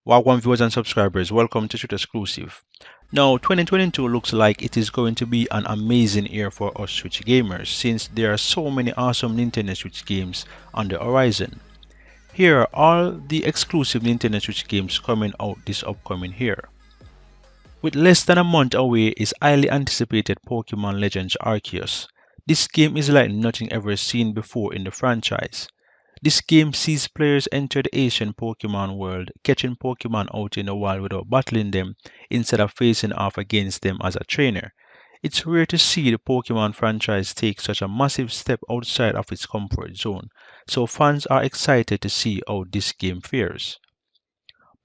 Welcome viewers and subscribers, welcome to SwitchXclusive. Now 2022 looks like it is going to be an amazing year for us Switch gamers since there are so many awesome Nintendo Switch games on the horizon. Here are all the exclusive Nintendo Switch games coming out this upcoming year. With less than a month away is highly anticipated Pokémon Legends Arceus. This game is like nothing ever seen before in the franchise. This game sees players enter the Asian Pokemon world, catching Pokemon out in the wild without battling them instead of facing off against them as a trainer. It's rare to see the Pokemon franchise take such a massive step outside of its comfort zone, so fans are excited to see how this game fares.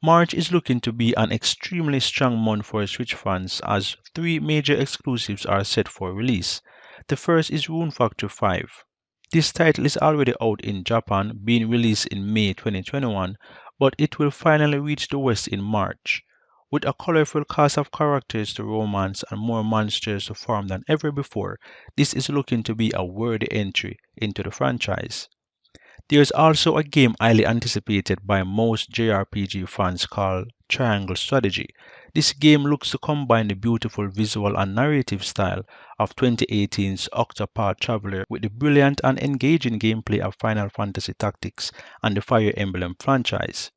March is looking to be an extremely strong month for Switch fans as three major exclusives are set for release. The first is Rune Factor 5. This title is already out in Japan, being released in May 2021, but it will finally reach the West in March. With a colorful cast of characters to romance and more monsters to farm than ever before, this is looking to be a worthy entry into the franchise. There's also a game highly anticipated by most JRPG fans called Triangle Strategy. This game looks to combine the beautiful visual and narrative style of 2018's Octopath Traveler with the brilliant and engaging gameplay of Final Fantasy Tactics and the Fire Emblem franchise.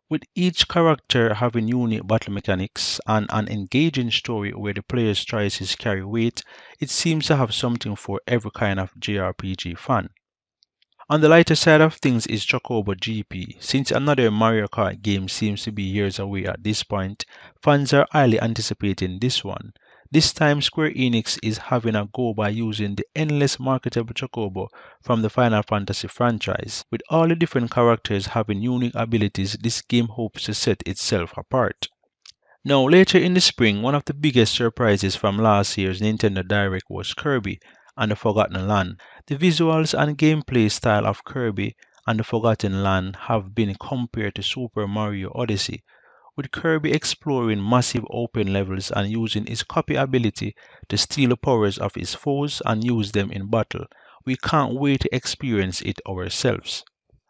With each character having unique battle mechanics and an engaging story where the player's choices carry weight, it seems to have something for every kind of JRPG fan. On the lighter side of things is Chocobo GP. Since another Mario Kart game seems to be years away at this point, fans are highly anticipating this one. This time Square Enix is having a go by using the endless marketable Chocobo from the Final Fantasy franchise. With all the different characters having unique abilities, this game hopes to set itself apart. Now, later in the spring, one of the biggest surprises from last year's Nintendo Direct was Kirby and the Forgotten Land. The visuals and gameplay style of Kirby and the Forgotten Land have been compared to Super Mario Odyssey, with Kirby exploring massive open levels and using his copy ability to steal the powers of his foes and use them in battle. We can't wait to experience it ourselves.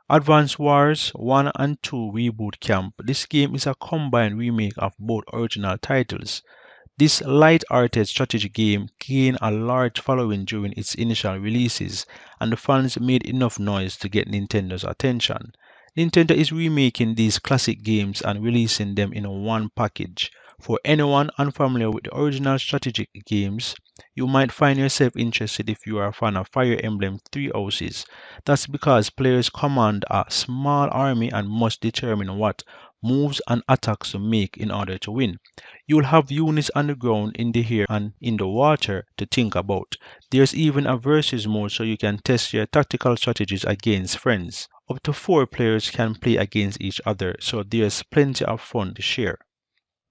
Advance Wars 1 and 2 Reboot Camp. This game is a combined remake of both original titles. This light-hearted strategy game gained a large following during its initial releases, and the fans made enough noise to get Nintendo's attention. Nintendo is remaking these classic games and releasing them in one package. For anyone unfamiliar with the original strategic games, you might find yourself interested if you are a fan of Fire Emblem Three Houses. That's because players command a small army and must determine what moves and attacks to make in order to win. You'll have units on the ground, in the air, and in the water to think about. There's even a versus mode so you can test your tactical strategies against friends. Up to 4 players can play against each other, so there's plenty of fun to share.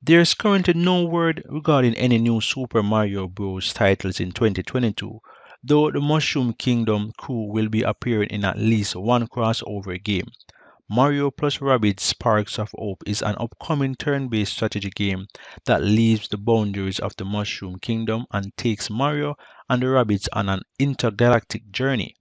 There's currently no word regarding any new Super Mario Bros. Titles in 2022, though the Mushroom Kingdom crew will be appearing in at least one crossover game. Mario plus Rabbids Sparks of Hope is an upcoming turn-based strategy game that leaves the boundaries of the Mushroom Kingdom and takes Mario and the Rabbids on an intergalactic journey.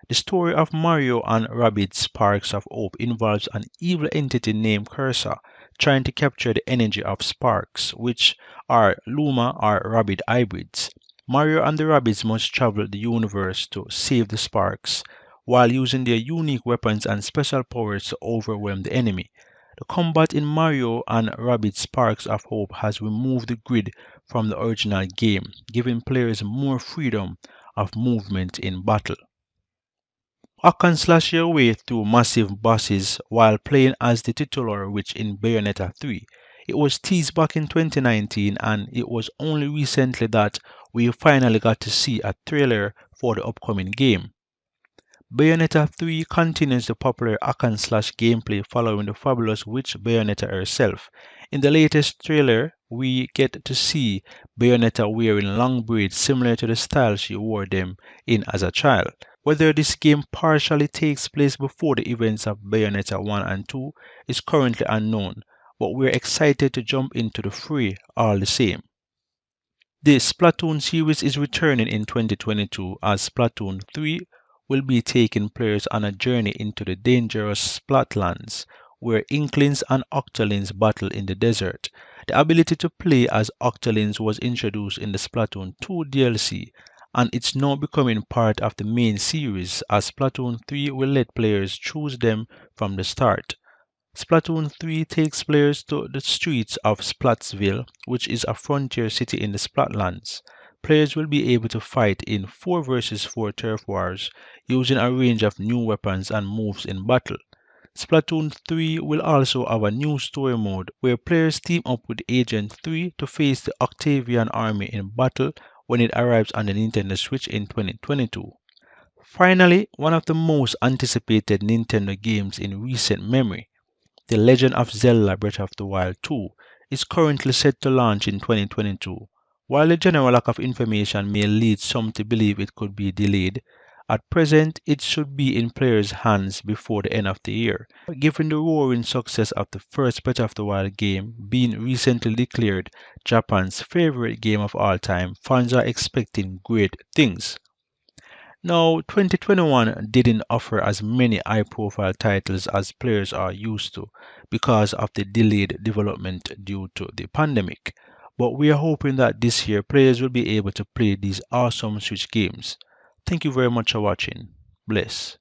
The story of Mario and Rabbids Sparks of Hope involves an evil entity named Cursor trying to capture the energy of sparks, which are Luma or Rabbid hybrids. Mario and the Rabbids must travel the universe to save the sparks, while using their unique weapons and special powers to overwhelm the enemy. The combat in Mario and Rabbids Sparks of Hope has removed the grid from the original game, giving players more freedom of movement in battle. Hack and slash your way through massive bosses while playing as the titular witch in Bayonetta 3. It was teased back in 2019 and it was only recently that we finally got to see a trailer for the upcoming game. Bayonetta 3 continues the popular hack and slash gameplay following the fabulous witch Bayonetta herself. In the latest trailer, we get to see Bayonetta wearing long braids similar to the style she wore them in as a child. Whether this game partially takes place before the events of Bayonetta 1 and 2 is currently unknown, but we're excited to jump into the fray all the same. The Splatoon series is returning in 2022 as Splatoon 3 will be taking players on a journey into the dangerous Splatlands, where Inklings and Octolings battle in the desert. The ability to play as Octolings was introduced in the Splatoon 2 DLC, and it's now becoming part of the main series as Splatoon 3 will let players choose them from the start. Splatoon 3 takes players to the streets of Splatsville, which is a frontier city in the Splatlands. Players will be able to fight in 4 versus 4 turf wars using a range of new weapons and moves in battle. Splatoon 3 will also have a new story mode where players team up with Agent 3 to face the Octavian army in battle when it arrives on the Nintendo Switch in 2022. Finally, one of the most anticipated Nintendo games in recent memory, The Legend of Zelda Breath of the Wild 2, is currently set to launch in 2022. While the general lack of information may lead some to believe it could be delayed, at present it should be in players' hands before the end of the year. Given the roaring success of the first Breath of the Wild game being recently declared Japan's favorite game of all time, fans are expecting great things. Now, 2021 didn't offer as many high profile titles as players are used to because of the delayed development due to the pandemic. But we are hoping that this year players will be able to play these awesome Switch games. Thank you very much for watching. Bless.